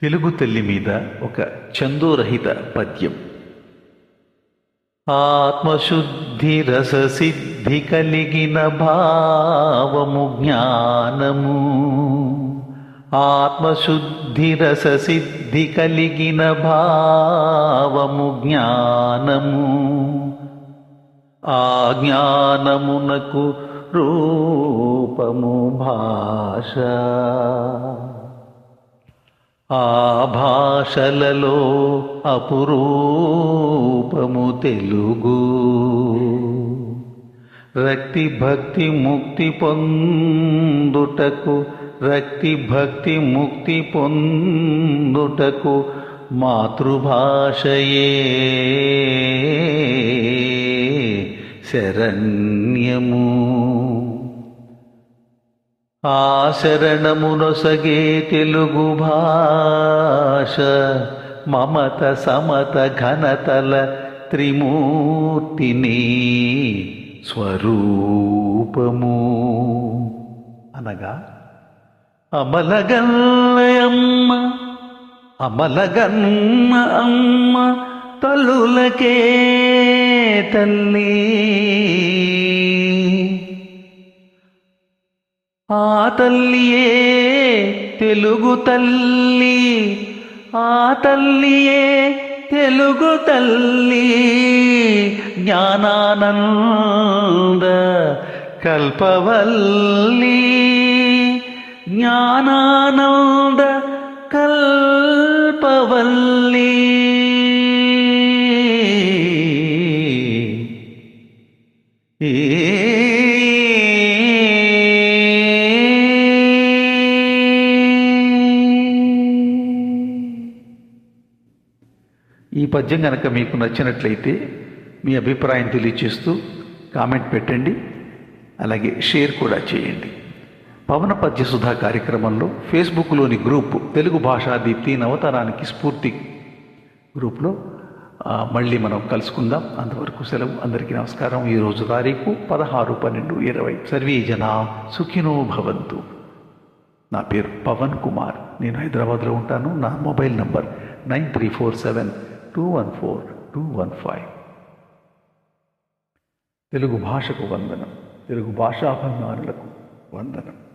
తెలుగు తల్లి మీద ఒక చందోరహిత పద్యం. ఆత్మశుద్ధి రససిద్ధి కలిగిన భావము జ్ఞానము. ఆత్మశుద్ధి రససిద్ధి కలిగిన భావము జ్ఞానము. ఆ జ్ఞానమునకు రూపము భాష. ఆ భాషలలో అపురూపము తెలుగు. రక్తి భక్తి ముక్తి పొందుటకు, రక్తి భక్తి ముక్తి పొందుటకు మాతృభాషయే శరణ్యము. ఆ శరణమునొసగే తెలుగు భాష మమత సమత ఘనతల త్రిమూర్తిని స్వరూపము. అనగా అమలగన్నయమ్మ, అమలగన్న అమ్మ తల్లులకే తల్లి. ఆ తల్లియే తెలుగు తల్లి. ఆ తల్లియే తెలుగు తల్లి. జ్ఞానానంద కల్పవల్లి. జ్ఞానానంద కల్పవల్లి. ఈ పద్యం కనుక మీకు నచ్చినట్లయితే మీ అభిప్రాయం తెలియచేస్తూ కామెంట్ పెట్టండి, అలాగే షేర్ కూడా చేయండి. పవన పద్య సుధా కార్యక్రమంలో ఫేస్బుక్లోని గ్రూప్ తెలుగు భాషా దీప్తి నవతరానికి స్ఫూర్తి గ్రూప్లో మళ్ళీ మనం కలుసుకుందాం. అంతవరకు సెలవు. అందరికీ నమస్కారం. ఈరోజు తారీఖు 16/12/20. సర్వే జనా సుఖినో భవంతు. నా పేరు పవన్ కుమార్. నేను హైదరాబాద్లో ఉంటాను. నా మొబైల్ నంబర్ 9347214215. తెలుగు భాషకు వందనం. తెలుగు భాషాభిమానులకు వందనం.